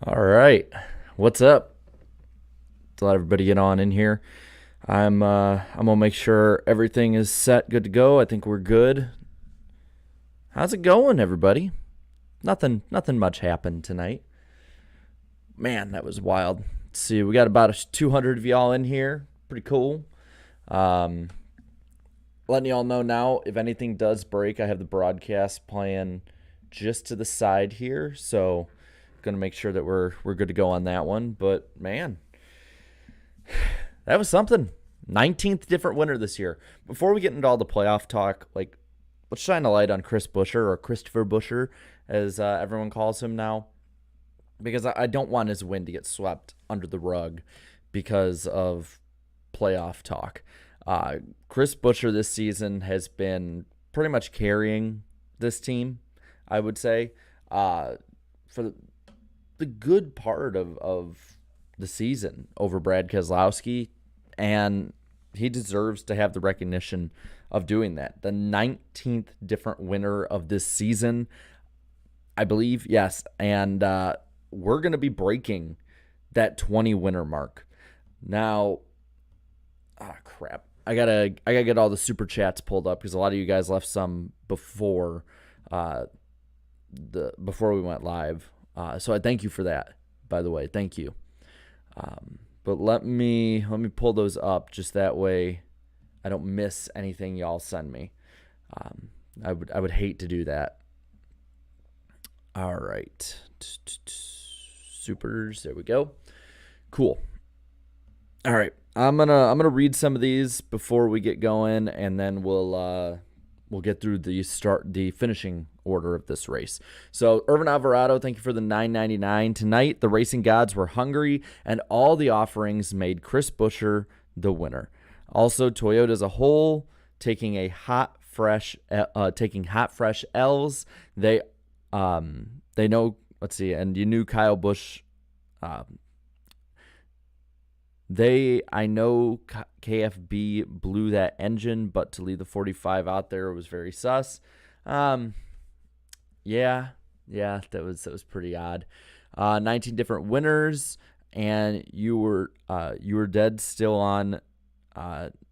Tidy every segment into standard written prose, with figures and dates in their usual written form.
All right. What's up? Let's let everybody get on in here. I'm gonna make sure everything is set, good to go. I think we're good. How's it going, everybody? Nothing much happened tonight. Man, that was wild. Let's see, we got about 200 of y'all in here. Pretty cool. Um, Letting y'all know now, if anything does break, I have the broadcast playing just to the side here, so gonna make sure that we're good to go on that one. But man, that was something. 19th different winner this year. Before we get into all the playoff talk, let's shine a light on Chris Buescher, or Christopher Buescher, as everyone calls him now, because I don't want his win to get swept under the rug because of playoff talk. Chris Buescher this season has been pretty much carrying this team, I would say, for the good part of the season over Brad Keselowski, and he deserves to have the recognition of doing that. The 19th different winner of this season, I believe, yes, and we're going to be breaking that 20 winner mark. Now, crap. I gotta get all the super chats pulled up because a lot of you guys left some before before we went live. So I thank you for that, by the way. Thank you. But let me pull those up just that way I don't miss anything y'all send me. I would hate to do that. All right. Supers, there we go. Cool. All right. I'm gonna read some of these before we get going, and then we'll get through the finishing order of this race. So Irvin Alvarado, thank you for the $9.99 tonight. The racing gods were hungry, and all the offerings made Chris Buescher the winner. Also, Toyota as a whole taking hot fresh L's. They know. Let's see, and you knew Kyle Busch. I know KFB blew that engine, but to leave the 45 out there was very sus. Yeah, that was pretty odd. 19 different winners, and you were dead still on.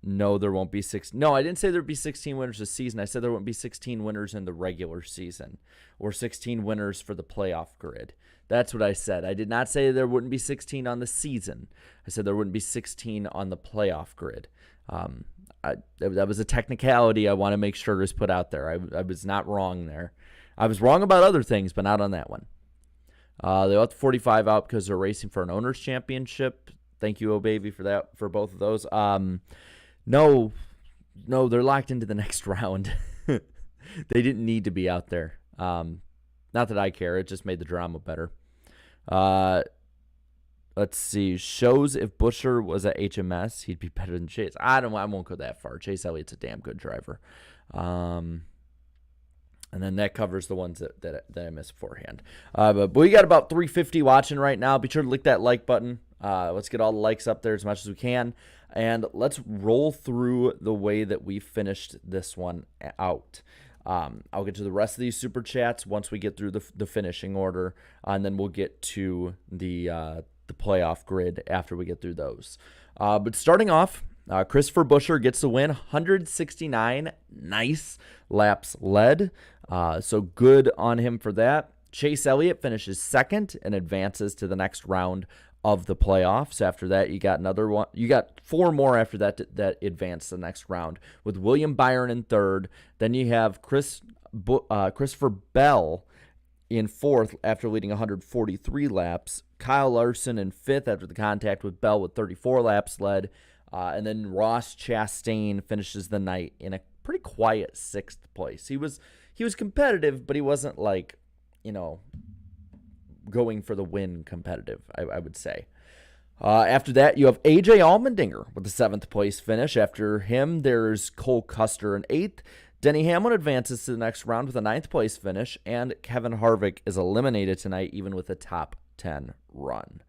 No, there won't be six. No, I didn't say there'd be 16 winners this season. I said there wouldn't be 16 winners in the regular season, or 16 winners for the playoff grid. That's what I said. I did not say there wouldn't be 16 on the season. I said there wouldn't be 16 on the playoff grid. That was a technicality I want to make sure is put out there. I was not wrong there. I was wrong about other things, but not on that one. They left the 45 out because they're racing for an owner's championship. Thank you, Baby, for that, for both of those. No, they're locked into the next round. They didn't need to be out there. Not that I care. It just made the drama better. Let's see. Shows if Buescher was at HMS, he'd be better than Chase. I won't go that far. Chase Elliott's a damn good driver. And then that covers the ones that I missed beforehand. But we got about 350 watching right now. Be sure to click that like button. Let's get all the likes up there as much as we can. And let's roll through the way that we finished this one out. I'll get to the rest of these super chats once we get through the finishing order, and then we'll get to the playoff grid after we get through those. But starting off, Christopher Buescher gets the win, 169 nice laps led. So good on him for that. Chase Elliott finishes second and advances to the next round of the playoffs. After that, you got another one. You got four more after that advance to the next round, with William Byron in third. Then you have Christopher Bell in fourth after leading 143 laps. Kyle Larson in fifth after the contact with Bell with 34 laps led. And then Ross Chastain finishes the night in a pretty quiet sixth place. He was competitive, but he wasn't going for the win competitive, I would say. After that, you have A.J. Allmendinger with the seventh place finish. After him, there's Cole Custer in eighth. Denny Hamlin advances to the next round with a ninth place finish, and Kevin Harvick is eliminated tonight, even with a top 10 run.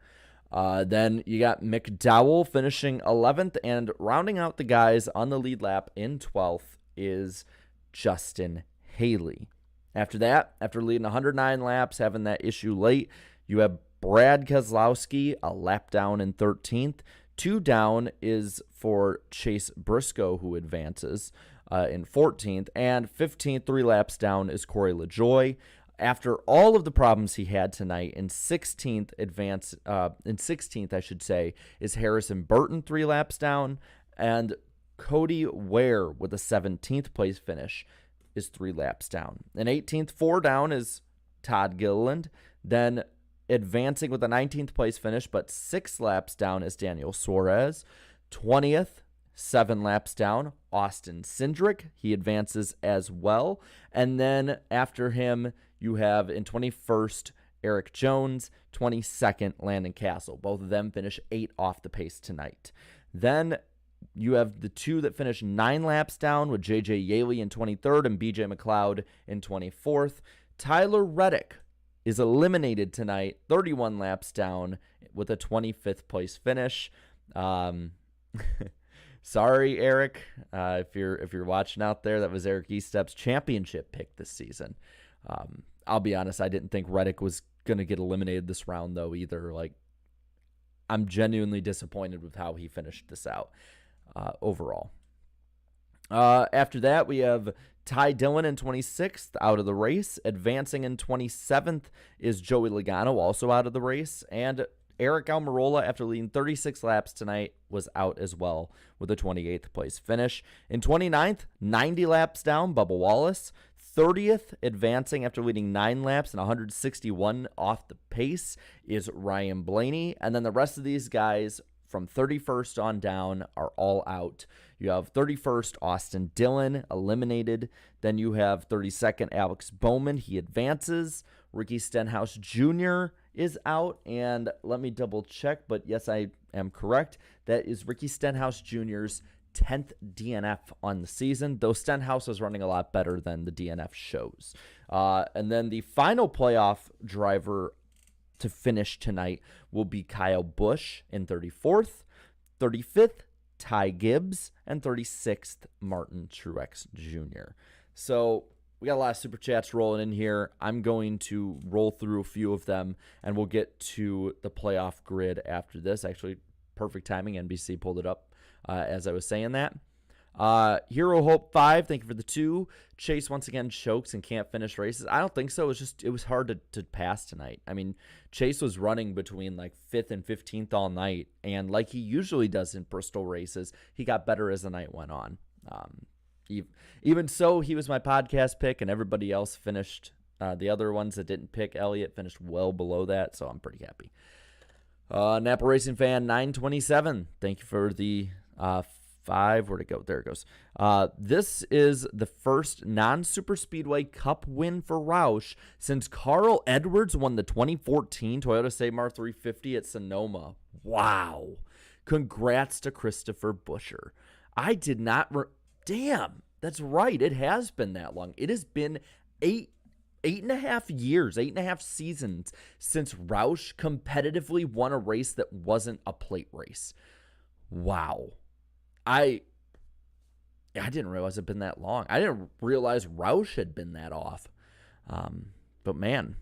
Then you got McDowell finishing 11th, and rounding out the guys on the lead lap in 12th is Justin Haley. After that, after leading 109 laps, having that issue late, you have Brad Keselowski, a lap down in 13th. 2 down is for Chase Briscoe, who advances in 14th. And 15th, 3 laps down, is Corey LaJoie. After all of the problems he had tonight, in 16th, I should say, is Harrison Burton, 3 laps down. And Cody Ware with a 17th place finish is 3 laps down. In 18th, 4 down is Todd Gilliland. Then advancing with a 19th place finish, but 6 laps down is Daniel Suarez. 20th, 7 laps down, Austin Cindric. He advances as well. And then after him, you have in 21st, Eric Jones. 22nd, Landon Castle. Both of them finish 8 off the pace tonight. Then you have the 2 that finish 9 laps down with J.J. Yaley in 23rd and B.J. McLeod in 24th. Tyler Reddick is eliminated tonight, 31 laps down with a 25th place finish. Sorry, Eric, if you're watching out there, that was Eric Estep's championship pick this season. I'll be honest, I didn't think Reddick was going to get eliminated this round, though, either. Like, I'm genuinely disappointed with how he finished this out overall. After that, we have Ty Dillon in 26th, out of the race. Advancing in 27th is Joey Logano, also out of the race. And Eric Almirola, after leading 36 laps tonight, was out as well with a 28th place finish. In 29th, 90 laps down, Bubba Wallace. 30th, advancing after leading 9 laps and 161 off the pace, is Ryan Blaney. And then the rest of these guys from 31st on down are all out. You have 31st, Austin Dillon, eliminated. Then you have 32nd, Alex Bowman. He advances. Ricky Stenhouse Jr. is out. And let me double check, but yes, I am correct. That is Ricky Stenhouse Jr.'s 10th DNF on the season, though Stenhouse is running a lot better than the DNF shows. And then the final playoff driver to finish tonight will be Kyle Busch in 34th, 35th, Ty Gibbs, and 36th, Martin Truex Jr. So we got a lot of super chats rolling in here. I'm going to roll through a few of them, and we'll get to the playoff grid after this. Actually, perfect timing. NBC pulled it up as I was saying that. Hero Hope 5, thank you for the 2. Chase once again chokes and can't finish races. I don't think so. It was hard to pass tonight. I mean, Chase was running between like 5th and 15th all night, and like he usually does in Bristol races, he got better as the night went on. Even so, he was my podcast pick, and everybody else finished. The other ones that didn't pick Elliott finished well below that, so I'm pretty happy. Napa Racing Fan 927, thank you for the 5. Where'd it go? There it goes. This is the first non-super speedway cup win for Roush since Carl Edwards won the 2014 Toyota Samar 350 at Sonoma. Wow. Congrats to Christopher Buescher. I did not... Damn, that's right. It has been that long. It has been 8.5 years, 8.5 seasons since Roush competitively won a race that wasn't a plate race. Wow. I didn't realize it had been that long. I didn't realize Roush had been that off. But man,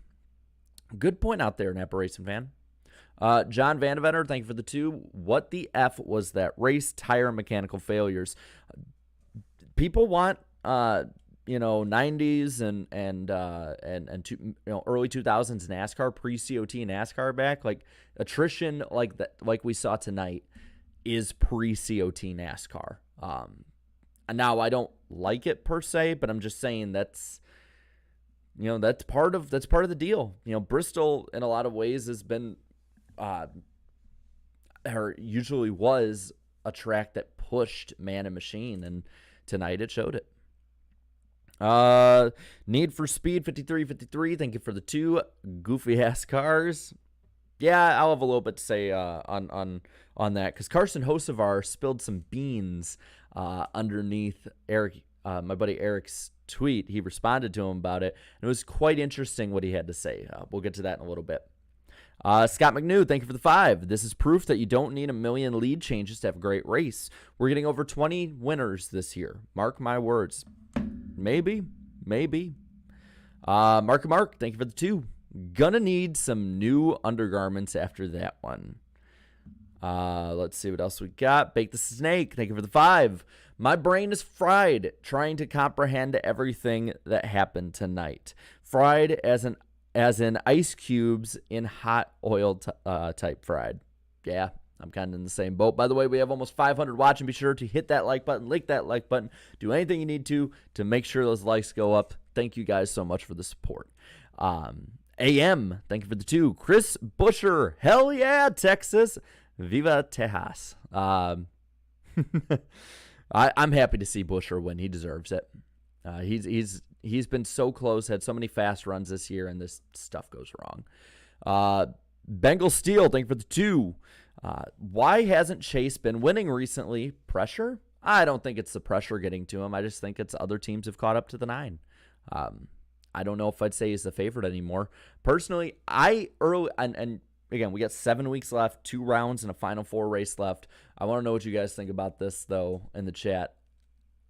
good point out there, Napa Racing Fan. John Vandeventer, thank you for the 2. What the F was that race? Tire and mechanical failures. People want 90s and early 2000s NASCAR, pre-COT NASCAR back. Like attrition like that, like we saw tonight, is pre-COT NASCAR. And now I don't like it per se, but I'm just saying that's part of the deal. Bristol in a lot of ways has been or usually was a track that pushed man and machine, and tonight it showed it. Need for Speed 5353, thank you for the 2. Goofy ass cars. Yeah, I'll have a little bit to say on that, because Carson Hocevar spilled some beans underneath Eric, my buddy Eric's tweet. He responded to him about it, and it was quite interesting what he had to say. We'll get to that in a little bit. Scott McNew, thank you for the 5. This is proof that you don't need a million lead changes to have a great race. We're getting over 20 winners this year. Mark my words. Maybe. Mark, thank you for the 2. Gonna need some new undergarments after that one. Let's see what else we got. Bake the Snake, thank you for the 5. My brain is fried trying to comprehend everything that happened tonight. Fried as in ice cubes in hot oil type fried. Yeah, I'm kind of in the same boat. By the way, we have almost 500 watching. Be sure to hit that like button, lick that like button, do anything you need to make sure those likes go up. Thank you guys so much for the support. AM, thank you for the 2. Chris Busher, hell yeah, Texas. Viva Tejas. I'm happy to see Busher win. He deserves it. He's been so close, had so many fast runs this year, and this stuff goes wrong. Bengal Steel, thank you for the 2. Why hasn't Chase been winning recently? Pressure? I don't think it's the pressure getting to him. I just think it's other teams have caught up to the 9. I don't know if I'd say he's the favorite anymore. Personally, and again, we got 7 weeks left, 2 rounds, and a Final 4 race left. I want to know what you guys think about this, though, in the chat.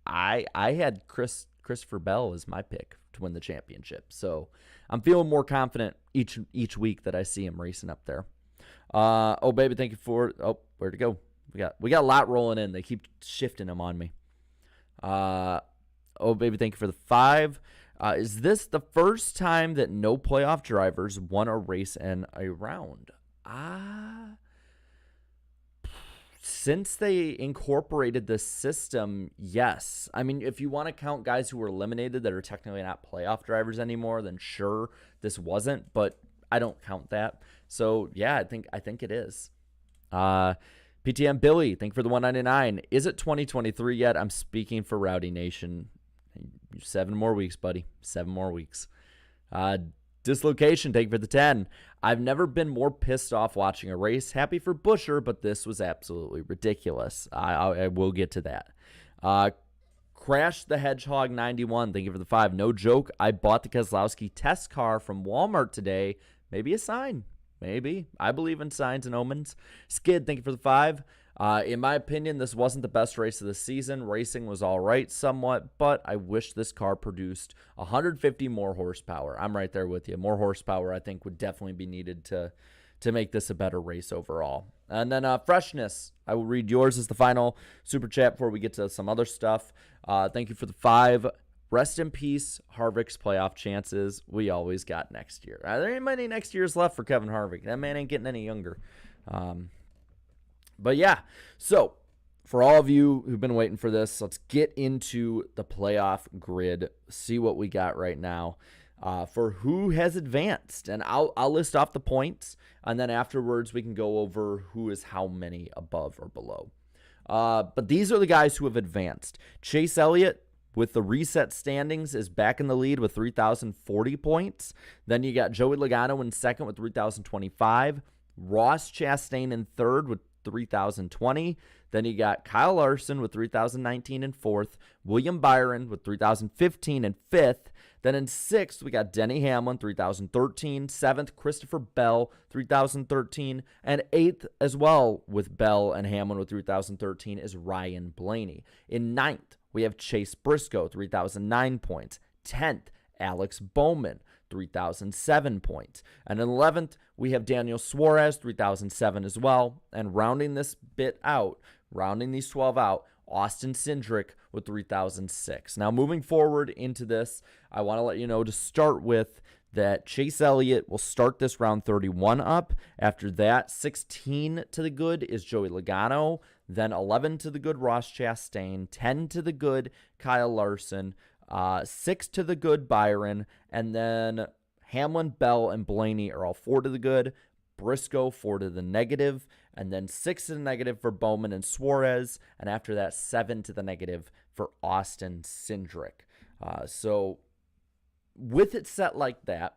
I had Christopher Bell as my pick to win the championship, so I'm feeling more confident each week that I see him racing up there. Oh, baby, thank you for... Oh, where'd it go? We got a lot rolling in. They keep shifting them on me. Oh, baby, thank you for the 5. Is this the first time that no playoff drivers won a race in a round? Since they incorporated the system, yes. I mean, if you want to count guys who were eliminated that are technically not playoff drivers anymore, then sure, this wasn't, but I don't count that. So, yeah, I think it is. PTM Billy, thank you for the 199. Is it 2023 yet? I'm speaking for Rowdy Nation. 7 more weeks, buddy. 7 more weeks. Dislocation, thank you for the 10. I've never been more pissed off watching a race. Happy for Busher, but this was absolutely ridiculous. I will get to that. Crash the Hedgehog 91, thank you for the 5. No joke, I bought the Keselowski test car from Walmart today. Maybe a sign. Maybe. I believe in signs and omens. Skid, thank you for the 5. In my opinion, this wasn't the best race of the season. Racing was all right somewhat, but I wish this car produced 150 more horsepower. I'm right there with you. More horsepower, I think, would definitely be needed to make this a better race overall. And then Freshness, I will read yours as the final super chat before we get to some other stuff. Thank you for the 5. Rest in peace, Harvick's playoff chances. We always got next year. There ain't many next years left for Kevin Harvick. That man ain't getting any younger. But yeah, so for all of you who've been waiting for this, let's get into the playoff grid, see what we got right now for who has advanced. And I'll list off the points, and then afterwards we can go over who is how many above or below. But these are the guys who have advanced. Chase Elliott, with the reset standings, is back in the lead with 3,040 points. Then you got Joey Logano in second with 3,025. Ross Chastain in third with 3,020. Then you got Kyle Larson with 3,019 in fourth. William Byron with 3,015 in fifth. Then in sixth, we got Denny Hamlin, 3,013. Seventh, Christopher Bell, 3,013. And eighth as well with Bell and Hamlin with 3,013 is Ryan Blaney. In ninth, we have Chase Briscoe, 3,009 points. 10th, Alex Bowman, 3,007 points. And in 11th, we have Daniel Suarez, 3,007 as well. And rounding this bit out, rounding these 12 out, Austin Cindric with 3,006. Now, moving forward into this, I want to let you know to start with that Chase Elliott will start this round 31 up. After that, 16 to the good is Joey Logano. Then 11 to the good, Ross Chastain. 10 to the good, Kyle Larson. 6 to the good, Byron. And then Hamlin, Bell, and Blaney are all 4 to the good. Briscoe 4 to the negative. And then 6 to the negative for Bowman and Suarez. And after that, 7 to the negative for Austin Cindric. So with it set like that,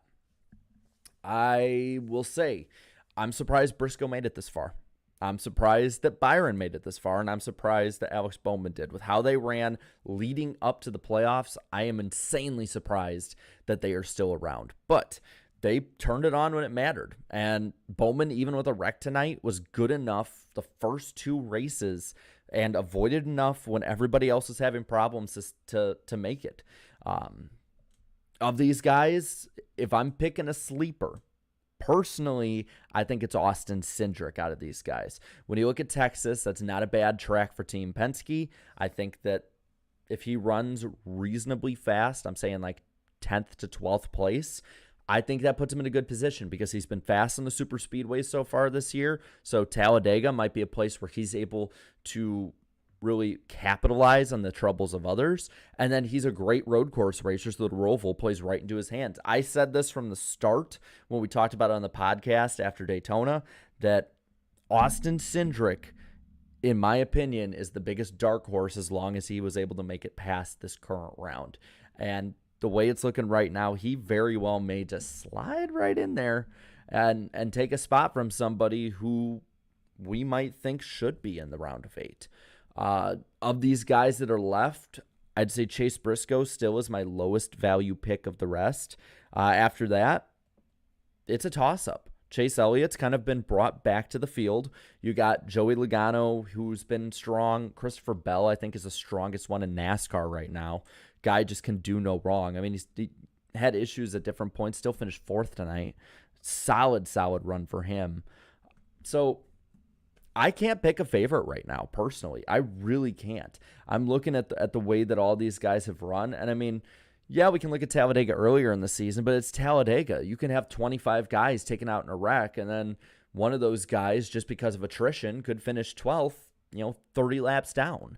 I will say I'm surprised Briscoe made it this far. I'm surprised that Byron made it this far, and I'm surprised that Alex Bowman did. With how they ran leading up to the playoffs, I am insanely surprised that they are still around. But they turned it on when it mattered. And Bowman, even with a wreck tonight, was good enough the first 2 races and avoided enough when everybody else was having problems to make it. Of these guys, if I'm picking a sleeper, personally, I think it's Austin Cindric out of these guys. When you look at Texas, that's not a bad track for Team Penske. I think that if he runs reasonably fast, I'm saying like 10th to 12th place, I think that puts him in a good position because he's been fast on the super speedways so far this year. So Talladega might be a place where he's able to really capitalize on the troubles of others. And then he's a great road course racer, so the Roval plays right into his hands. I said this from the start when we talked about it on the podcast after Daytona, that Austin Cindric, in my opinion, is the biggest dark horse as long as he was able to make it past this current round. And the way it's looking right now, he very well may just slide right in there and take a spot from somebody who we might think should be in the round of 8. Of these guys that are left, I'd say Chase Briscoe still is my lowest value pick of the rest. After that, it's a toss-up. Chase Elliott's kind of been brought back to the field. You got Joey Logano, who's been strong. Christopher Bell, I think, is the strongest one in NASCAR right now. Guy just can do no wrong. I mean, he had issues at different points, still finished 4th tonight. Solid run for him. So I can't pick a favorite right now, personally. I really can't. I'm looking at the way that all these guys have run, and I mean, yeah, we can look at Talladega earlier in the season, but it's Talladega. You can have 25 guys taken out in a wreck, and then one of those guys, just because of attrition, could finish 12th, 30 laps down.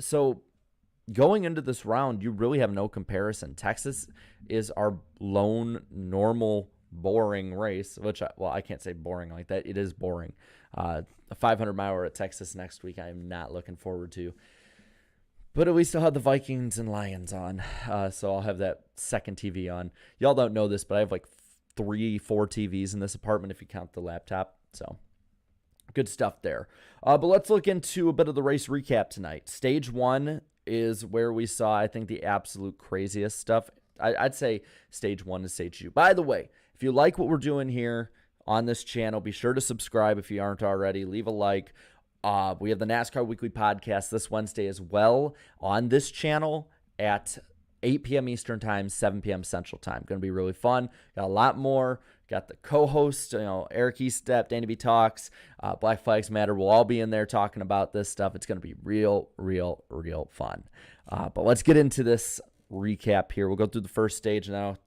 So going into this round, you really have no comparison. Texas is our lone, normal, boring race, which, I can't say boring like that. It is boring. A 500-miler at Texas next week I am not looking forward to. But at least I'll have the Vikings and Lions on, so I'll have that second TV on. Y'all don't know this, but I have like 3-4 TVs in this apartment if you count the laptop, so good stuff there. But let's look into a bit of the race recap tonight. Stage 1 is where we saw, I think, the absolute craziest stuff. I'd say Stage 1 is Stage 2. By the way, if you like what we're doing here on this channel, be sure to subscribe if you aren't already. Leave a like. We have the NASCAR Weekly Podcast this Wednesday as well on this channel at 8 p.m. Eastern Time, 7 p.m. Central Time. Going to be really fun. Got a lot more. Got the co-host, Eric Estep, Danny B Talks, Black Flags Matter. We'll all be in there talking about this stuff. It's going to be real fun. But let's get into this recap here. We'll go through the first stage, and I'll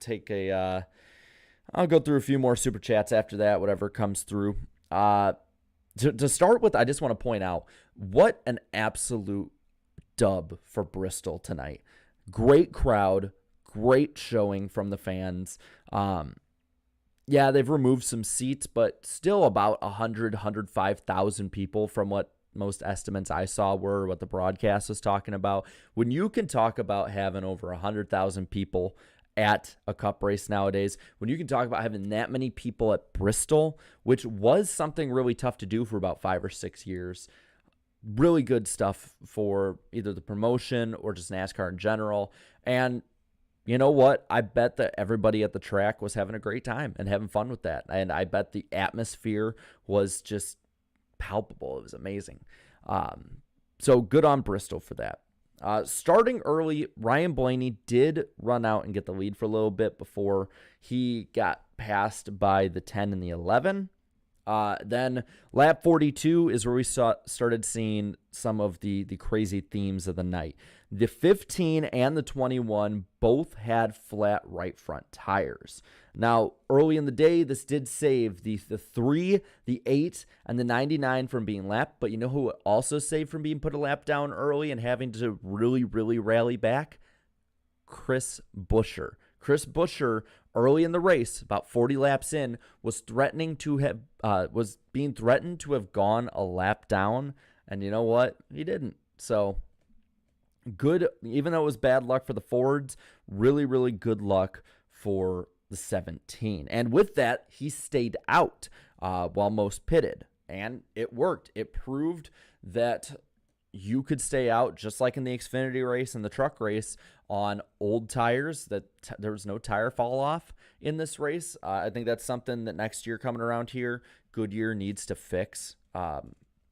go through a few more super chats after that, whatever comes through. To start with, I just want to point out what an absolute dub for Bristol tonight. Great crowd, great showing from the fans. Yeah, they've removed some seats, but still about 105,000 people from what most estimates I saw were, what the broadcast was talking about. When you can talk about having over 100,000 people at a cup race nowadays, when you can talk about having that many people at Bristol, which was something really tough to do for about 5 or 6 years, really good stuff for either the promotion or just NASCAR in general. And you know what? I bet that everybody at the track was having a great time and having fun with that. And I bet the atmosphere was just palpable. It was amazing. So good on Bristol for that. Starting early, Ryan Blaney did run out and get the lead for a little bit before he got passed by the 10 and the 11. Then lap 42 is where we started seeing some of the crazy themes of the night. The 15 and the 21 both had flat right front tires. Now, early in the day, this did save the 3, the 8, and the 99 from being lapped, but you know who it also saved from being put a lap down early and having to really rally back? Chris Buescher. Chris Buescher, early in the race, about 40 laps in, was being threatened to have gone a lap down, and you know what? He didn't. So good, even though it was bad luck for the Fords, really good luck for the 17. And with that, he stayed out while most pitted, and it worked. It proved that you could stay out just like in the Xfinity race and the truck race on old tires, that there was no tire fall off in this race. I think that's something that next year coming around here, Goodyear needs to fix,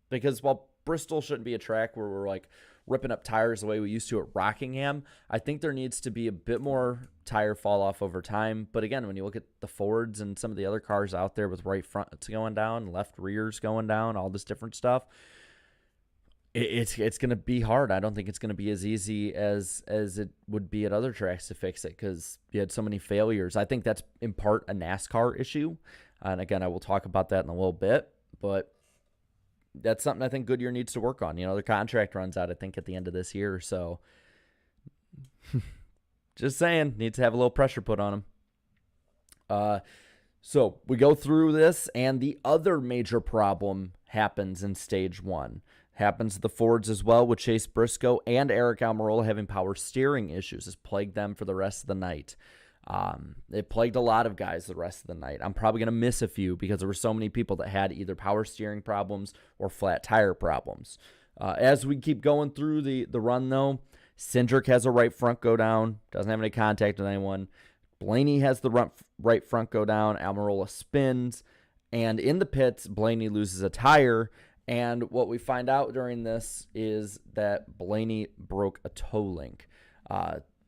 because while Bristol shouldn't be a track where we're like ripping up tires the way we used to at Rockingham. I think there needs to be a bit more tire fall off over time. But again, when you look at the Fords and some of the other cars out there with right fronts going down, left rears going down, all this different stuff, it's going to be hard. I don't think it's going to be as easy as it would be at other tracks to fix it because you had so many failures. I think that's in part a NASCAR issue. And again, I will talk about that in a little bit. But that's something I think Goodyear needs to work on. Their contract runs out, I think, at the end of this year. So just saying, need to have a little pressure put on them. So we go through this, and the other major problem happens in stage one. Happens to the Fords as well, with Chase Briscoe and Eric Almirola having power steering issues. Has plagued them for the rest of the night. It plagued a lot of guys the rest of the night. I'm probably going to miss a few because there were so many people that had either power steering problems or flat tire problems. As we keep going through the run, though, Cindric has a right front go down. Doesn't have any contact with anyone. Blaney has the right front go down. Almirola spins. And in the pits, Blaney loses a tire. And what we find out during this is that Blaney broke a toe link,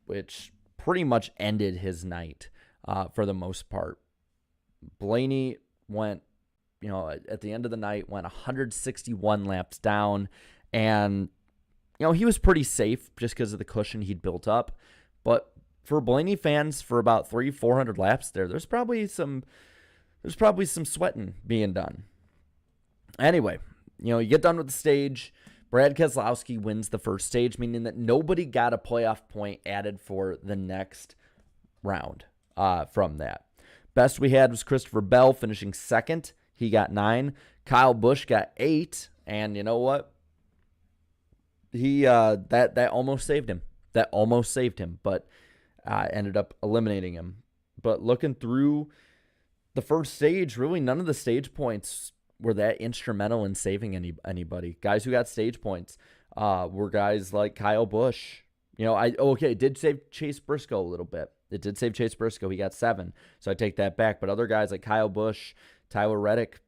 which pretty much ended his night for the most part. Blaney went, at the end of the night, went 161 laps down. And, he was pretty safe just because of the cushion he'd built up. But for Blaney fans, for about 300-400 laps there's probably some sweating being done. Anyway, you get done with the stage. Brad Keselowski wins the first stage, meaning that nobody got a playoff point added for the next round from that. Best we had was Christopher Bell finishing second. He got 9. Kyle Busch got 8. And you know what? He that almost saved him. That almost saved him, but ended up eliminating him. But looking through the first stage, really none of the stage points were that instrumental in saving anybody. Guys who got stage points were guys like Kyle Busch. It did save Chase Briscoe a little bit. It did save Chase Briscoe. He got 7, so I take that back. But other guys like Kyle Busch, Tyler Reddick,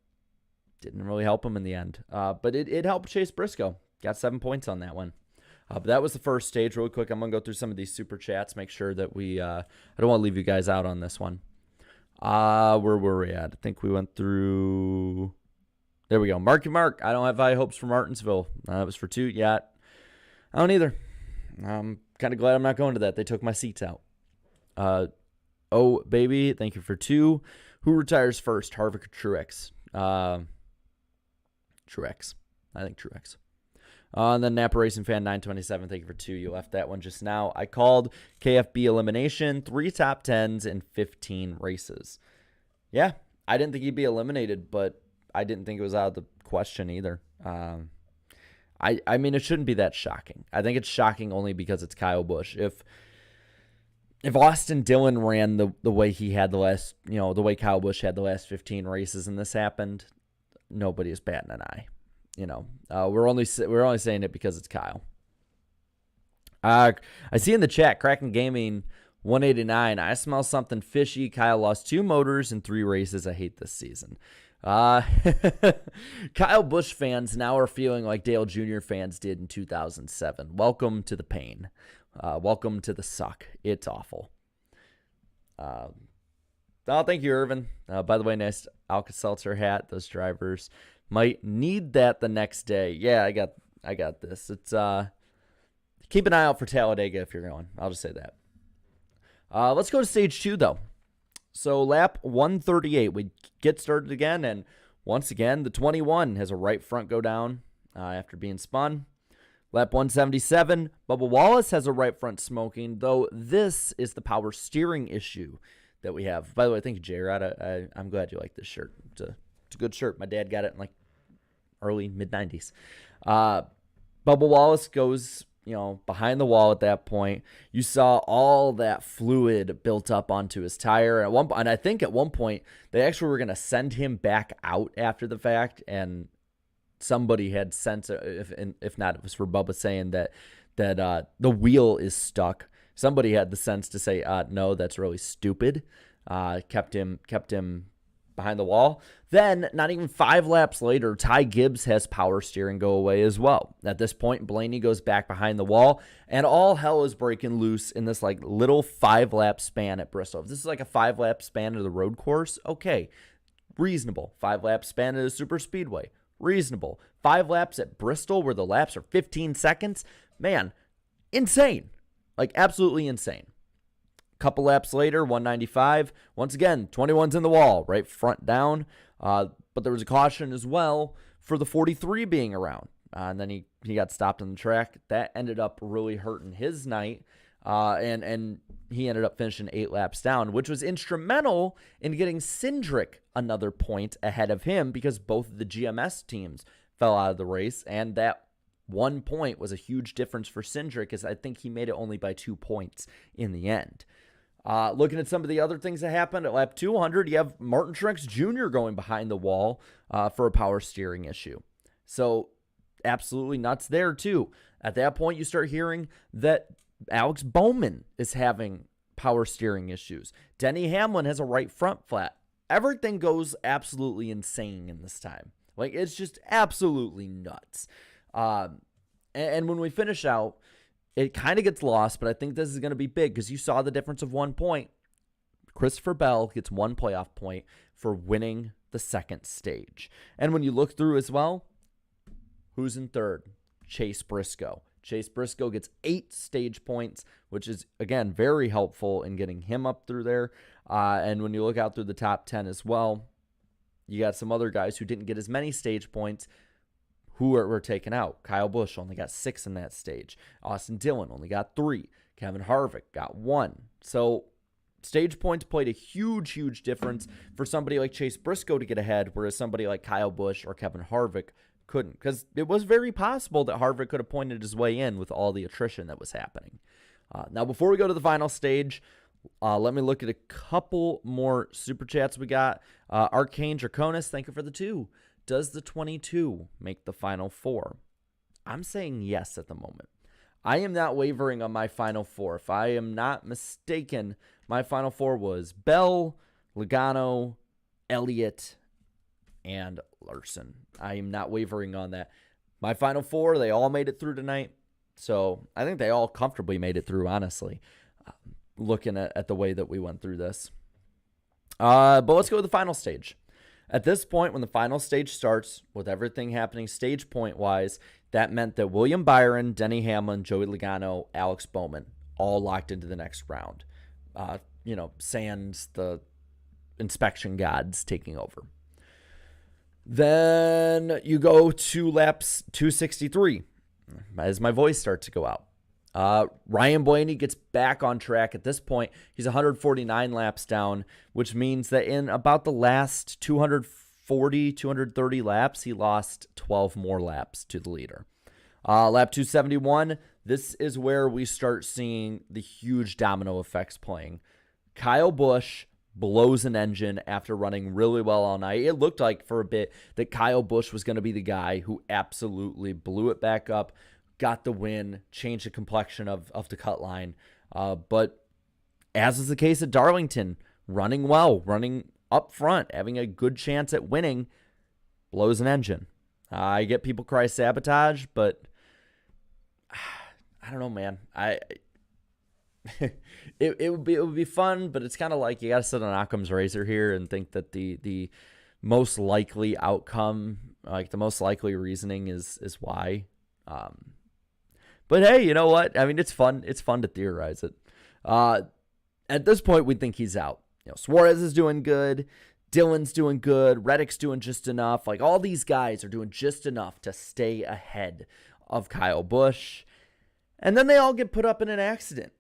didn't really help him in the end. But it helped Chase Briscoe. Got 7 points on that one. But that was the first stage. Really quick, I'm going to go through some of these super chats, make sure that we I don't want to leave you guys out on this one. Where were we at? I think we went through... There we go. Marky Mark. I don't have high hopes for Martinsville. That was for 2 yet. I don't either. I'm kind of glad I'm not going to that. They took my seats out. Oh, baby. Thank you for 2. Who retires first, Harvick or Truex? Truex. I think Truex. And then Napa Racing Fan 927. Thank you for 2. You left that one just now. I called KFB elimination. 3 top 10s in 15 races. Yeah, I didn't think he'd be eliminated, but I didn't think it was out of the question either. I mean, it shouldn't be that shocking. I think it's shocking only because it's Kyle Busch. If Austin Dillon ran the way he had the way Kyle Busch had the last 15 races and this happened, nobody is batting an eye. We're only saying it because it's Kyle. I see in the chat, Kraken Gaming 189. I smell something fishy. Kyle lost 2 motors in 3 races. I hate this season. Kyle Busch fans now are feeling like Dale Jr. fans did in 2007. Welcome to the pain. Welcome to the suck. It's awful. Thank you, Irvin. By the way, nice Alka-Seltzer hat. Those drivers might need that the next day. Yeah, I got this. It's keep an eye out for Talladega if you're going. I'll just say that. Let's go to stage 2 though. So lap 138, we get started again, and once again, the 21 has a right front go down after being spun. Lap 177, Bubba Wallace has a right front smoking, though this is the power steering issue that we have. By the way, thank you, J-Rod. I'm glad you like this shirt. It's a good shirt. My dad got it in like early, mid-90s. Bubba Wallace goes behind the wall at that point. You saw all that fluid built up onto his tire. And I think at one point, they actually were going to send him back out after the fact. And somebody had sense, if not, it was for Bubba saying that the wheel is stuck. Somebody had the sense to say, no, that's really stupid. Kept him behind the wall. Then, not even 5 laps later, Ty Gibbs has power steering go away as well. At this point, Blaney goes back behind the wall, and all hell is breaking loose in this like little 5-lap span at Bristol. If this is like a 5-lap span of the road course, okay, reasonable. 5-lap span at a super speedway, reasonable. 5 laps at Bristol where the laps are 15 seconds, man, insane. Like, absolutely insane. Couple laps later, 195. Once again, 21's in the wall, right front down. But there was a caution as well for the 43 being around. And then he got stopped on the track. That ended up really hurting his night. And he ended up finishing 8 laps down, which was instrumental in getting Cindric another point ahead of him because both of the GMS teams fell out of the race. And that 1 point was a huge difference for Cindric, as I think he made it only by 2 points in the end. Looking at some of the other things that happened at lap 200, you have Martin Truex Jr. going behind the wall for a power steering issue. So absolutely nuts there too. At that point, you start hearing that Alex Bowman is having power steering issues. Denny Hamlin has a right front flat. Everything goes absolutely insane in this time. Like, it's just absolutely nuts. And when we finish out, it kind of gets lost, but I think this is going to be big because you saw the difference of 1 point. Christopher Bell gets 1 playoff point for winning the second stage. And when you look through as well, who's in third? Chase Briscoe. Chase Briscoe gets 8 stage points, which is, again, very helpful in getting him up through there. And when you look out through the top 10 as well, you got some other guys who didn't get as many stage points who were taken out. Kyle Busch only got 6 in that stage. Austin Dillon only got 3. Kevin Harvick got 1. So stage points played a huge, huge difference for somebody like Chase Briscoe to get ahead, whereas somebody like Kyle Busch or Kevin Harvick couldn't. Because it was very possible that Harvick could have pointed his way in with all the attrition that was happening. Now, before we go to the final stage, let me look at a couple more super chats we got. Arcane Draconis, thank you for the 2. Does the 22 make the final 4? I'm saying yes at the moment. I am not wavering on my final 4. If I am not mistaken, my final 4 was Bell, Logano, Elliott, and Larson. I am not wavering on that. My final 4, they all made it through tonight. So I think they all comfortably made it through, honestly, looking at the way that we went through this. But let's go to the final stage. At this point, when the final stage starts, with everything happening stage point-wise, that meant that William Byron, Denny Hamlin, Joey Logano, Alex Bowman all locked into the next round. Sans the inspection gods taking over. Then you go to laps 263 as my voice starts to go out. Ryan Blaney gets back on track at this point. He's 149 laps down, which means that in about the last 230 laps, he lost 12 more laps to the leader. Lap 271, this is where we start seeing the huge domino effects playing. Kyle Busch blows an engine after running really well all night. It looked like for a bit that Kyle Busch was going to be the guy who absolutely blew it back up, got the win, changed the complexion of the cut line. But as is the case at Darlington, running well, running up front, having a good chance at winning, blows an engine. I get people cry sabotage, but I don't know, man. It would be fun, but it's kind of like you got to sit on Occam's razor here and think that the most likely outcome, like the most likely reasoning is why. But hey, you know what? I mean, it's fun. It's fun to theorize it. At this point, we think he's out. Suarez is doing good. Dillon's doing good. Reddick's doing just enough. Like, all these guys are doing just enough to stay ahead of Kyle Busch. And then they all get put up in an accident.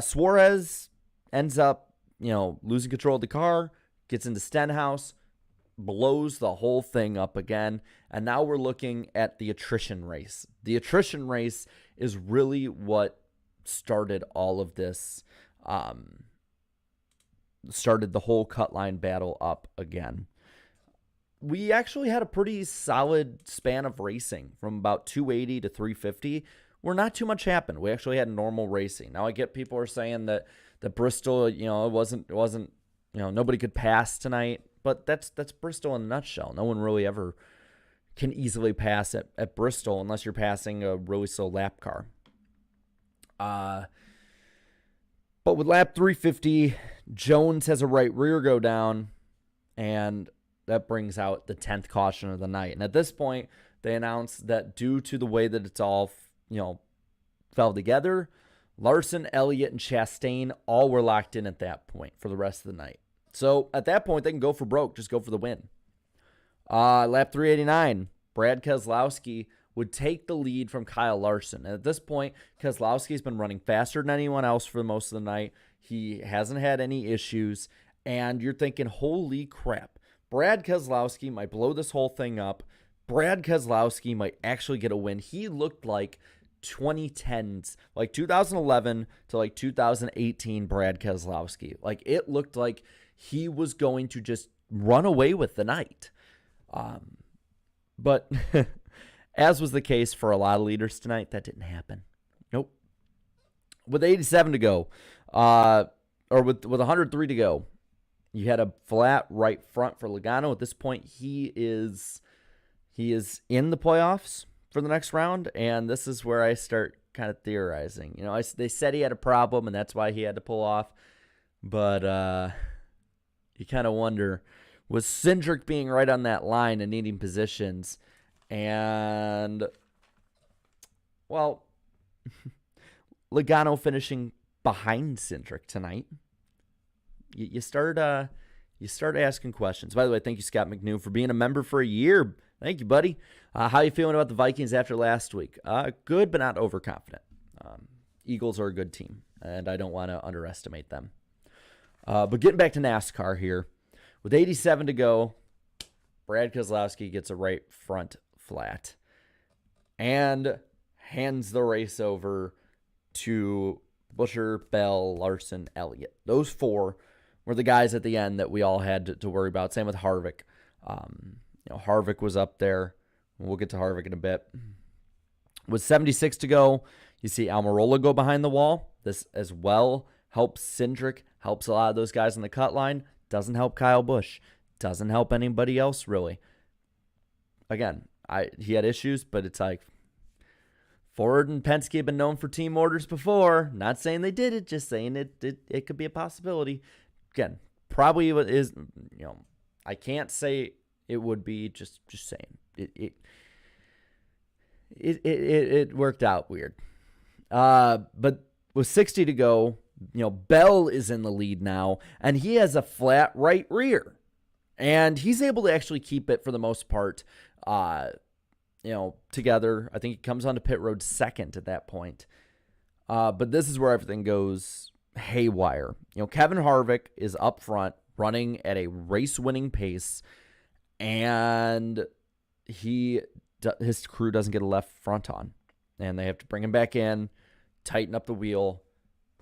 Suarez ends up, losing control of the car, gets into Stenhouse, blows the whole thing up again. And now we're looking at the attrition race. The attrition race is really what started all of this, started the whole cut line battle up again. We actually had a pretty solid span of racing from about 280 to 350, where not too much happened. We actually had normal racing. Now I get people are saying that Bristol, it wasn't, nobody could pass tonight. but that's Bristol in a nutshell. No one really ever can easily pass at Bristol unless you're passing a really slow lap car. But with lap 350, Jones has a right rear go down, and that brings out the 10th caution of the night. And at this point, they announced that due to the way that it's all, fell together, Larson, Elliott, and Chastain all were locked in at that point for the rest of the night. So at that point, they can go for broke, just go for the win. Lap 389, Brad Keselowski would take the lead from Kyle Larson. And at this point, Keselowski's been running faster than anyone else for most of the night. He hasn't had any issues. And you're thinking, holy crap, Brad Keselowski might blow this whole thing up. Brad Keselowski might actually get a win. He looked like 2010s, like 2011 to like 2018 Brad Keselowski. Like it looked like he was going to just run away with the night. But as was the case for a lot of leaders tonight, that didn't happen. Nope. With 87 to go, or with 103 to go, you had a flat right front for Logano. At this point, he is in the playoffs for the next round, and this is where I start kind of theorizing. They said he had a problem, and that's why he had to pull off. But you kind of wonder, was Cindric being right on that line and needing positions? And, well, Logano finishing behind Cindric tonight. You start asking questions. By the way, thank you, Scott McNew, for being a member for a year. Thank you, buddy. How you feeling about the Vikings after last week? Good, but not overconfident. Eagles are a good team, and I don't want to underestimate them. But getting back to NASCAR here, with 87 to go, Brad Keselowski gets a right front flat and hands the race over to Buescher, Bell, Larson, Elliott. Those four were the guys at the end that we all had to worry about. Same with Harvick. Harvick was up there. We'll get to Harvick in a bit. With 76 to go, you see Almirola go behind the wall. This as well helps Cindric, helps a lot of those guys on the cut line. Doesn't help Kyle Busch. Doesn't help anybody else, really. Again, he had issues, but it's like Ford and Penske have been known for team orders before. Not saying they did it, just saying it could be a possibility. Again, probably is, I can't say it would be, just saying. It worked out weird. But with 60 to go, Bell is in the lead now, and he has a flat right rear. And he's able to actually keep it for the most part, together. I think he comes onto pit road second at that point. But this is where everything goes haywire. Kevin Harvick is up front running at a race-winning pace, and his crew doesn't get a left front on. And they have to bring him back in, tighten up the wheel,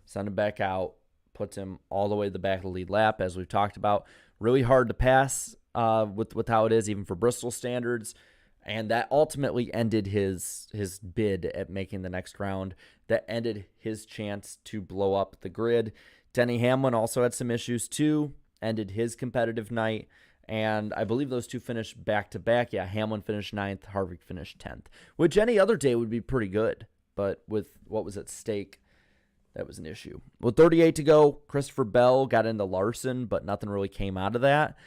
send him back out, puts him all the way to the back of the lead lap, as we've talked about. Really hard to pass with how it is, even for Bristol standards. And that ultimately ended his bid at making the next round. That ended his chance to blow up the grid. Denny Hamlin also had some issues too, ended his competitive night. And I believe those two finished back-to-back. Yeah, Hamlin finished 9th, Harvick finished 10th, which any other day would be pretty good. But with what was at stake, that was an issue. With 38 to go, Christopher Bell got into Larson, but nothing really came out of that.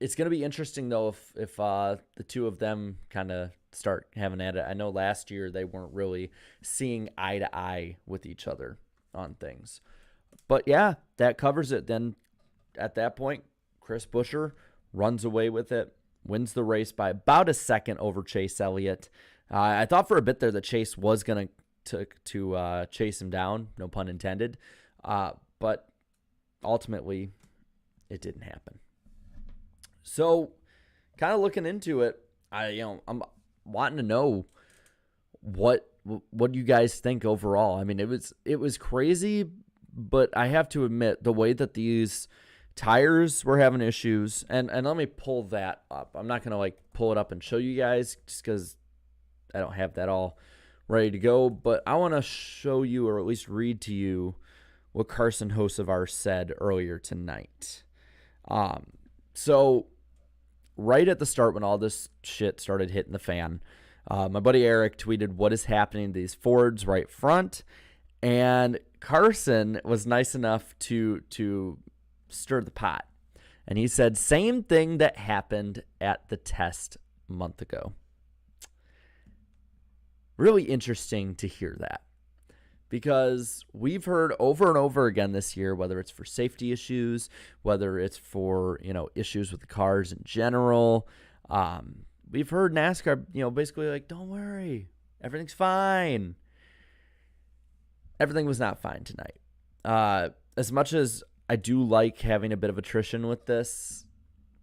It's going to be interesting, though, if the two of them kind of start having at it. I know last year they weren't really seeing eye to eye with each other on things. But, yeah, that covers it. Then at that point, Chris Buescher runs away with it, wins the race by about a second over Chase Elliott. I thought for a bit there that Chase was going to chase him down, no pun intended. But ultimately, it didn't happen. So, kind of looking into it, I'm wanting to know what you guys think overall. I mean, it was crazy, but I have to admit the way that these tires were having issues, and let me pull that up. I'm not gonna pull it up and show you guys just because I don't have that all ready to go, but I want to show you, or at least read to you, what Carson Hocevar said earlier tonight. So right at the start when all this shit started hitting the fan, my buddy Eric tweeted, "What is happening to these Fords right front?" And Carson was nice enough to stir the pot. And he said, same thing that happened at the test a month ago. Really interesting to hear that, because we've heard over and over again this year, whether it's for safety issues, whether it's for, issues with the cars in general, we've heard NASCAR, basically like, don't worry, everything's fine. Everything was not fine tonight. As much as I do like having a bit of attrition with this,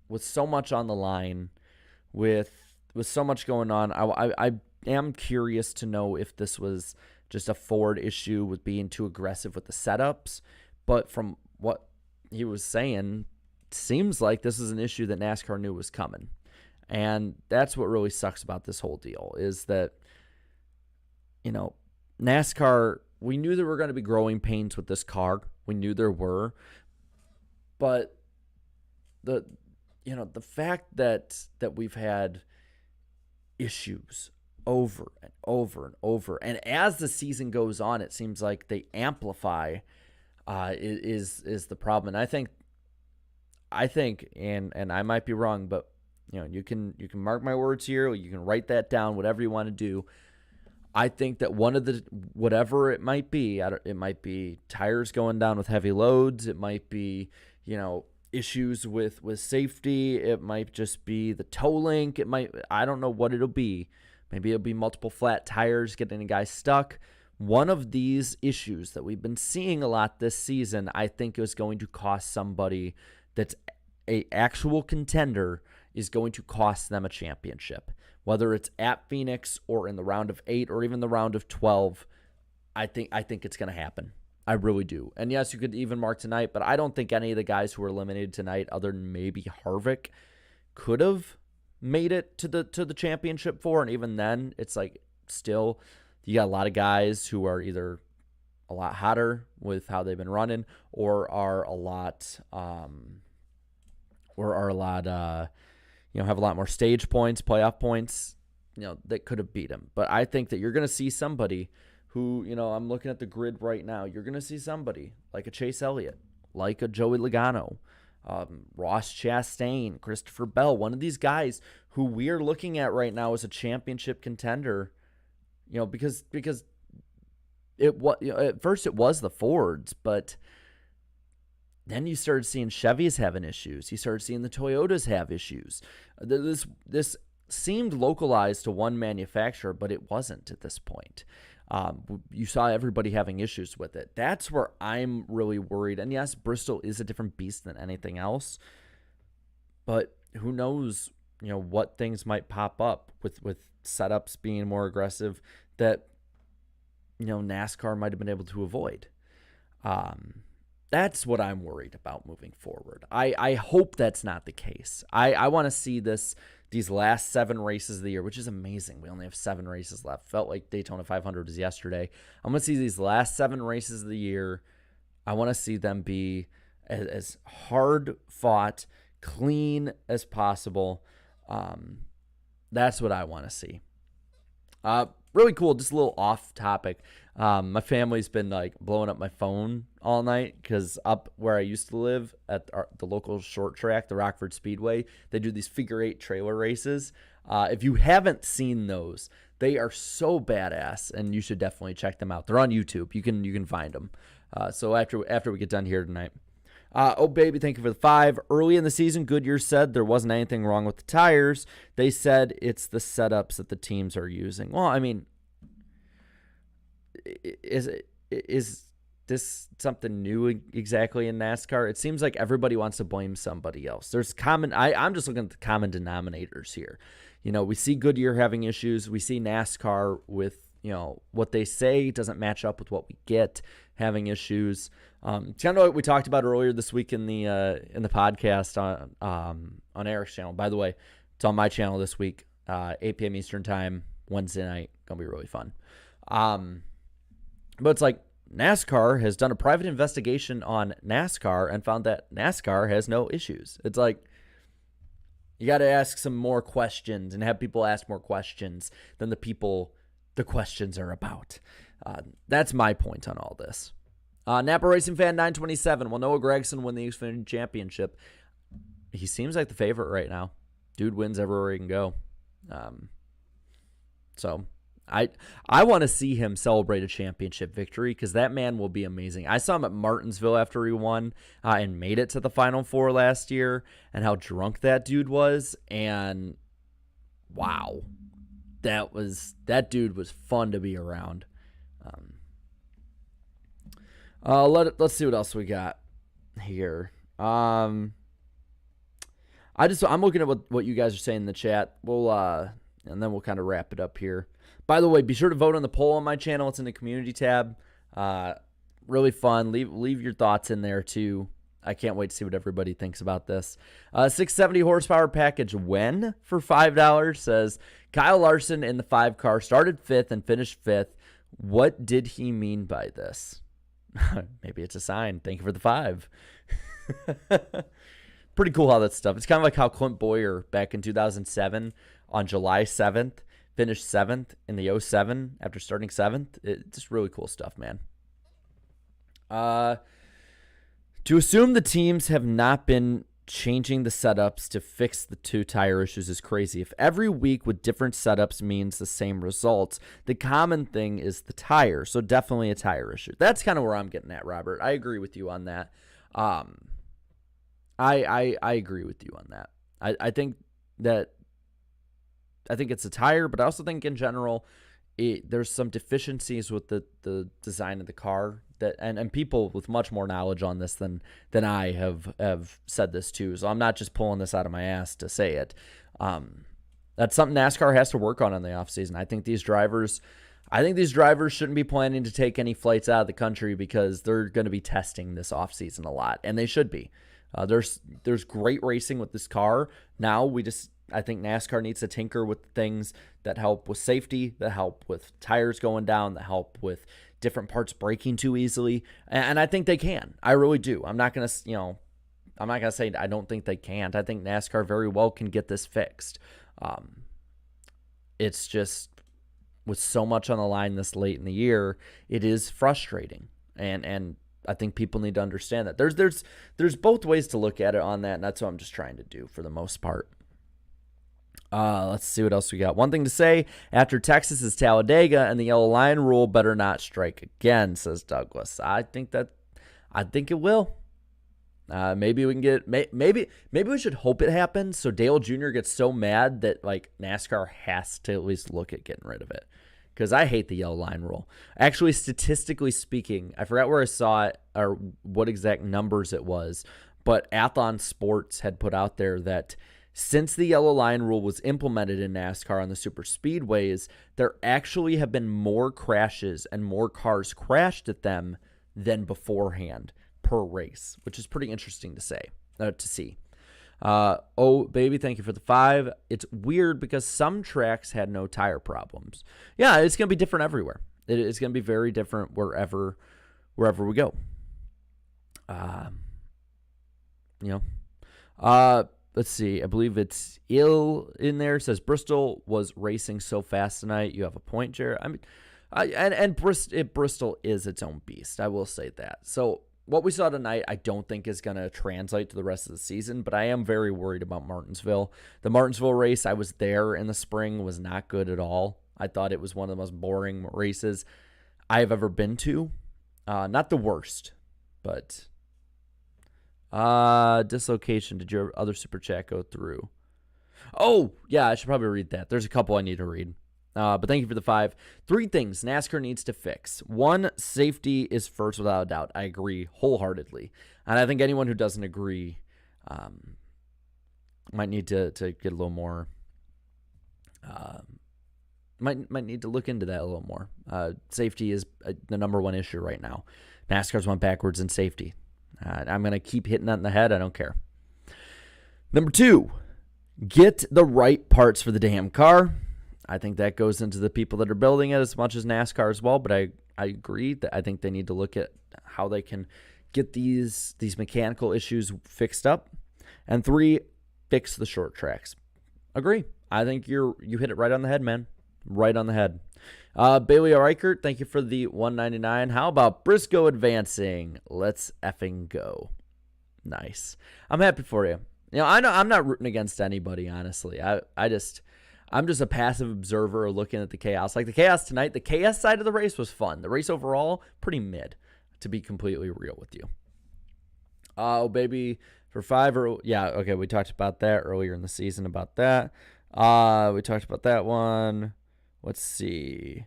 with so much on the line, with so much going on, I am curious to know if this was just a Ford issue with being too aggressive with the setups. But from what he was saying, it seems like this is an issue that NASCAR knew was coming. And that's what really sucks about this whole deal, is that, NASCAR, we knew there were going to be growing pains with this car. We knew there were. But the fact that we've had issues over and over and over, and as the season goes on, it seems like they amplify is the problem. And I think, and I might be wrong, but you can mark my words here, you can write that down, whatever you want to do. I think that one of the, whatever it might be, it might be tires going down with heavy loads, it might be issues with safety, it might just be the toe link, I don't know what it'll be. Maybe it'll be multiple flat tires getting a guy stuck. One of these issues that we've been seeing a lot this season, I think, is going to cost somebody that's a actual contender, is going to cost them a championship. Whether it's at Phoenix or in the round of 8 or even the round of 12, I think it's going to happen. I really do. And yes, you could even mark tonight, but I don't think any of the guys who were eliminated tonight, other than maybe Harvick, could have made it to the championship four. And even then, it's like, still, you got a lot of guys who are either a lot hotter with how they've been running, or are a lot have a lot more stage points, playoff points, that could have beat him. But I think that you're going to see somebody who, I'm looking at the grid right now, you're going to see somebody like a Chase Elliott, like a Joey Logano, Ross Chastain, Christopher Bell, one of these guys who we're looking at right now as a championship contender, because it was, at first it was the Fords, but then you started seeing Chevys having issues. You started seeing the Toyotas have issues. This seemed localized to one manufacturer, but it wasn't at this point. You saw everybody having issues with it. That's where I'm really worried. And yes, Bristol is a different beast than anything else, but who knows, what things might pop up with setups being more aggressive that, NASCAR might have been able to avoid. That's what I'm worried about moving forward. I hope that's not the case. I want to see these last 7 races of the year, which is amazing. We only have 7 races left. Felt like Daytona 500 was yesterday. I'm going to see these last 7 races of the year. I want to see them be as hard fought, clean as possible. That's what I want to see. Really cool, just a little off topic. My family's been blowing up my phone all night because up where I used to live at the local short track, the Rockford Speedway, they do these figure 8 trailer races. If you haven't seen those, they are so badass, and you should definitely check them out. They're on YouTube. You can find them. So after we get done here tonight. Oh, baby, thank you for the 5. Early in the season, Goodyear said there wasn't anything wrong with the tires. They said it's the setups that the teams are using. Well, I mean, is this something new exactly in NASCAR? It seems like everybody wants to blame somebody else. There's I'm just looking at the common denominators here. We see Goodyear having issues. We see NASCAR with, what they say doesn't match up with what we get, having issues. Kind of what we talked about earlier this week in the podcast on Eric's channel. By the way, it's on my channel this week, 8 p.m. Eastern time, Wednesday night. Gonna be really fun. But it's like NASCAR has done a private investigation on NASCAR and found that NASCAR has no issues. It's like, you got to ask some more questions and have people ask more questions than the questions are about. That's my point on all this. Napa Racing Fan 927. Will Noah Gragson win the Xfinity Championship? He seems like the favorite right now. Dude wins everywhere he can go. So I want to see him celebrate a championship victory because that man will be amazing. I saw him at Martinsville after he won and made it to the Final Four last year, and how drunk that dude was. And wow, that dude was fun to be around. Let's see what else we got here. I'm looking at what you guys are saying in the chat. And then we'll kind of wrap it up here. By the way, be sure to vote on the poll on my channel. It's in the community tab. Really fun. Leave your thoughts in there too. I can't wait to see what everybody thinks about this. 670 horsepower package when for $5 says Kyle Larson in the 5 car started 5th and finished 5th. What did he mean by this? Maybe it's a sign. Thank you for the 5. Pretty cool how that stuff. It's kind of like how Clint Boyer back in 2007 on July 7th finished 7th in the 07 after starting 7th. It's just really cool stuff, man. To assume the teams have not been changing the setups to fix the 2 tire issues is crazy. If every week with different setups means the same results, the common thing is the tire. So definitely a tire issue. That's kind of where I'm getting at, Robert. I agree with you on that. I agree with you on that. I think it's a tire, but I also think in general there's some deficiencies with the design of the car that and people with much more knowledge on this than I have said this too. So I'm not just pulling this out of my ass to say it. That's something NASCAR has to work on in the offseason. I think these drivers shouldn't be planning to take any flights out of the country because they're going to be testing this offseason a lot, and they should be. There's great racing with this car. Now I think NASCAR needs to tinker with things that help with safety, that help with tires going down, that help with different parts breaking too easily. And I think they can. I really do. I'm not going to say I don't think they can't. I think NASCAR very well can get this fixed. It's just with so much on the line this late in the year, it is frustrating. And I think people need to understand that. There's both ways to look at it on that, and that's what I'm just trying to do for the most part. Let's see what else we got. One thing to say, after Texas is Talladega, and the yellow line rule better not strike again, says Douglas. I think it will. Maybe we can get maybe we should hope it happens so Dale Jr. gets so mad that like NASCAR has to at least look at getting rid of it. Because I hate the yellow line rule. Actually, statistically speaking, I forgot where I saw it or what exact numbers it was, but Athlon Sports had put out there that since the yellow line rule was implemented in NASCAR on the super speedways, there actually have been more crashes and more cars crashed at them than beforehand per race, which is pretty interesting to see. Oh, baby, thank you for the 5. It's weird because some tracks had no tire problems. Yeah, it's going to be different everywhere. It's going to be very different wherever we go. Let's see. I believe it's ill in there. It says Bristol was racing so fast tonight. You have a point, Jared. Bristol is its own beast. I will say that. So what we saw tonight, I don't think is going to translate to the rest of the season, but I am very worried about Martinsville. The Martinsville race, I was there in the spring, was not good at all. I thought it was one of the most boring races I have ever been to. Not the worst, but dislocation. Did your other super chat go through? Oh, yeah, I should probably read that. There's a couple I need to read. But thank you for the 5. 3 things NASCAR needs to fix. 1, safety is first without a doubt. I agree wholeheartedly. And I think anyone who doesn't agree might need to get a little more, might need to look into that a little more. Safety is the number 1 issue right now. NASCAR's went backwards in safety. I'm going to keep hitting that in the head. I don't care. Number 2, get the right parts for the damn car. I think that goes into the people that are building it as much as NASCAR as well, but I agree that I think they need to look at how they can get these mechanical issues fixed up. And 3, fix the short tracks. Agree. I think you hit it right on the head, man. Right on the head. Bailey Reichert, thank you for the $1.99. How about Briscoe advancing? Let's effing go. Nice. I'm happy for you. I know I'm not rooting against anybody, honestly. I'm just a passive observer looking at the chaos. Like the chaos tonight, the chaos side of the race was fun. The race overall, pretty mid, to be completely real with you. Oh, baby, for 5 yeah, okay, we talked about that earlier in the season about that. We talked about that one. Let's see.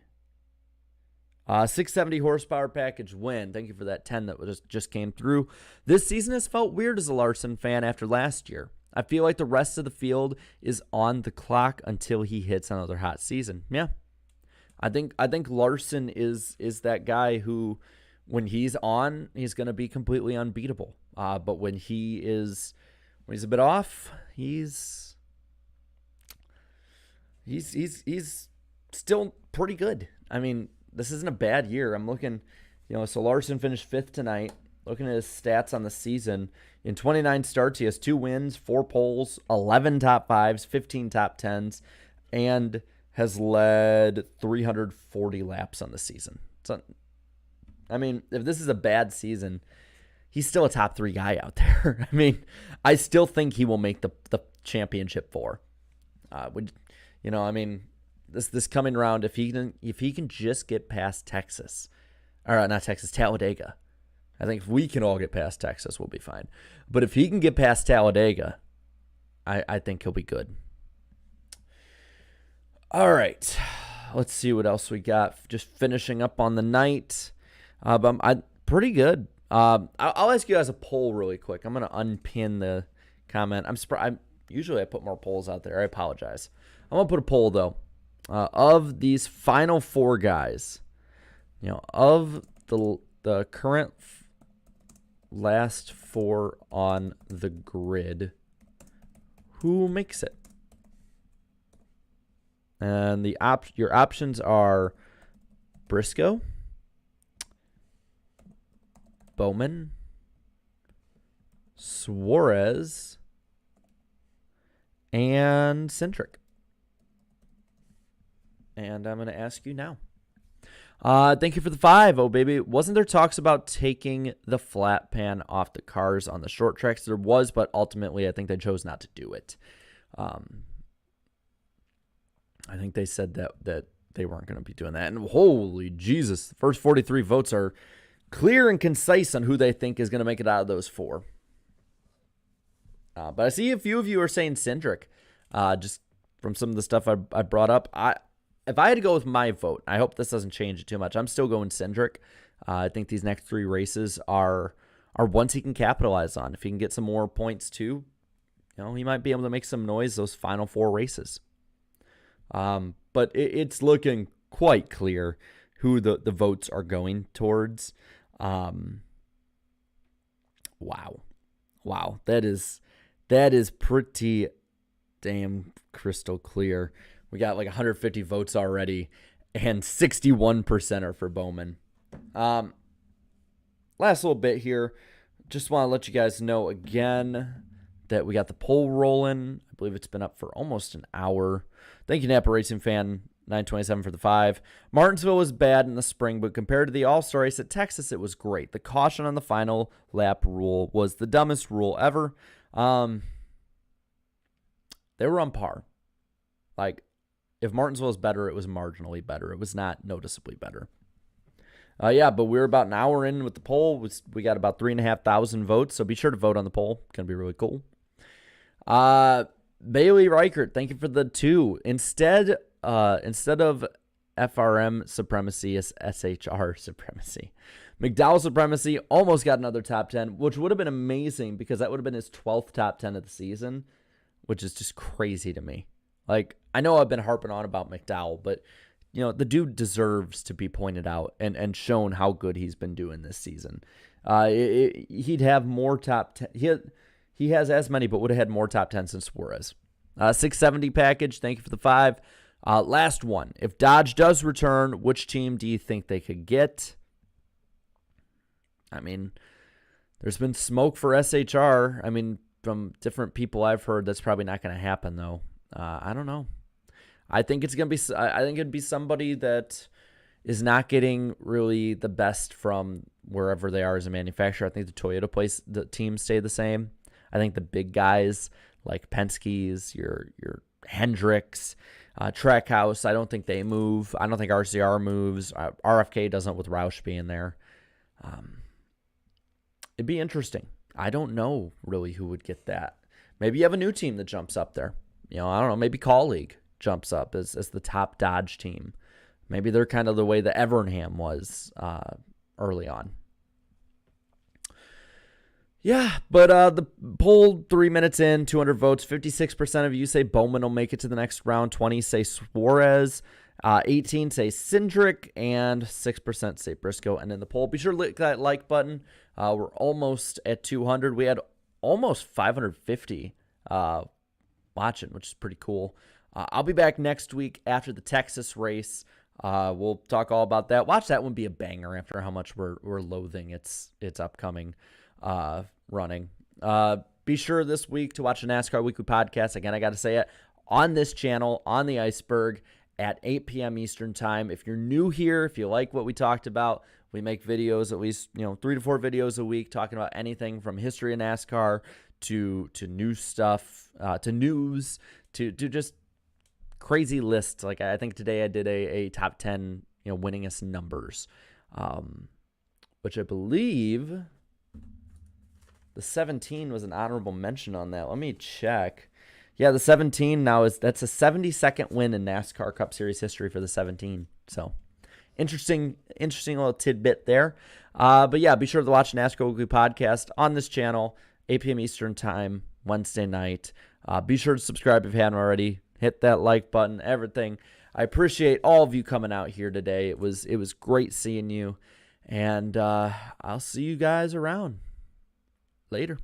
670 horsepower package win. Thank you for that 10 that just came through. This season has felt weird as a Larson fan after last year. I feel like the rest of the field is on the clock until he hits another hot season. Yeah. I think Larson is that guy who, when he's on, he's going to be completely unbeatable. But when he's a bit off, he's still pretty good. I mean, this isn't a bad year. I'm looking, so Larson finished 5th tonight. Looking at his stats on the season, in 29 starts, he has 2 wins, 4 poles, 11 top 5s, 15 top 10s, and has led 340 laps on the season. So, I mean, if this is a bad season, he's still a top 3 guy out there. I mean, I still think he will make the championship 4. This coming round, if he can just get past Texas, or not Texas, Talladega. I think if we can all get past Texas, we'll be fine. But if he can get past Talladega, I think he'll be good. All right. Let's see what else we got. Just finishing up on the night. Pretty good. I'll ask you guys a poll really quick. I'm going to unpin the comment. Usually I put more polls out there. I apologize. I'm going to put a poll, though. Of these final 4 guys, of the current last 4 on the grid, who makes it? And your options are Briscoe, Bowman, Suarez, and Centric. And I'm going to ask you now. Thank you for the 5. Oh, baby. Wasn't there talks about taking the flat pan off the cars on the short tracks? There was, but ultimately I think they chose not to do it. I think they said that they weren't going to be doing that. And holy Jesus, the first 43 votes are clear and concise on who they think is going to make it out of those 4. But I see a few of you are saying Centric, just from some of the stuff I brought up. If I had to go with my vote, I hope this doesn't change it too much. I'm still going Cindric. I think these next 3 races are ones he can capitalize on. If he can get some more points too, he might be able to make some noise those final 4 races. But it's looking quite clear who the votes are going towards. Wow. That is pretty damn crystal clear. We got like 150 votes already, and 61% are for Bowman. Last little bit here. Just want to let you guys know again that we got the poll rolling. I believe it's been up for almost an hour. Thank you, Napa Racing Fan 927 for the 5. Martinsville was bad in the spring, but compared to the All-Star race at Texas, it was great. The caution on the final lap rule was the dumbest rule ever. They were on par. Like, if Martinsville was better, it was marginally better. It was not noticeably better. But we're about an hour in with the poll. We got about 3,500 votes, so be sure to vote on the poll. It's going to be really cool. Bailey Reichert, thank you for the 2. Instead of FRM supremacy, it's SHR supremacy. McDowell supremacy almost got another top 10, which would have been amazing because that would have been his 12th top 10 of the season, which is just crazy to me. Like, I know I've been harping on about McDowell, but, the dude deserves to be pointed out and shown how good he's been doing this season. He'd have more top 10. He has as many, but would have had more top 10 than Suarez. 670 package, thank you for the 5. Last one. If Dodge does return, which team do you think they could get? I mean, there's been smoke for SHR. I mean, from different people I've heard, that's probably not going to happen, though. I don't know. I think it's going to be. I think it'd be somebody that is not getting really the best from wherever they are as a manufacturer. I think the teams stay the same. I think the big guys like Penske's, your Hendricks, Trackhouse, I don't think they move. I don't think RCR moves. RFK doesn't with Roush being there. It'd be interesting. I don't know really who would get that. Maybe you have a new team that jumps up there. I don't know. Maybe Colleague jumps up as the top Dodge team. Maybe they're kind of the way the Evernham was early on. Yeah, but the poll 3 minutes in, 200 votes, 56% of you say Bowman will make it to the next round, 20 say Suarez, 18 say Cindric, and 6% say Briscoe. And in the poll, be sure to click that like button. We're almost at 200. We had almost 550 watching, which is pretty cool. I'll be back next week after the Texas race. We'll talk all about that. Watch that one be a banger after how much we're loathing its upcoming running. Be sure this week to watch the NASCAR Weekly Podcast. Again, I got to say it on this channel, on the Iceberg at 8 p.m. Eastern Time. If you're new here, if you like what we talked about, we make videos, at least 3 to 4 videos a week talking about anything from history of NASCAR to new stuff, to news, to just crazy lists. Like I think today I did a top 10 winningest numbers, which I believe the 17 was an honorable mention on that. Let me check. Yeah, the 17 that's a 72nd win in NASCAR Cup Series history for the 17. So interesting little tidbit there. But yeah, be sure to watch NASCAR Weekly Podcast on this channel, 8 p.m. Eastern Time, Wednesday night. Be sure to subscribe if you haven't already. Hit that like button, everything. I appreciate all of you coming out here today. It was great seeing you. And I'll see you guys around. Later.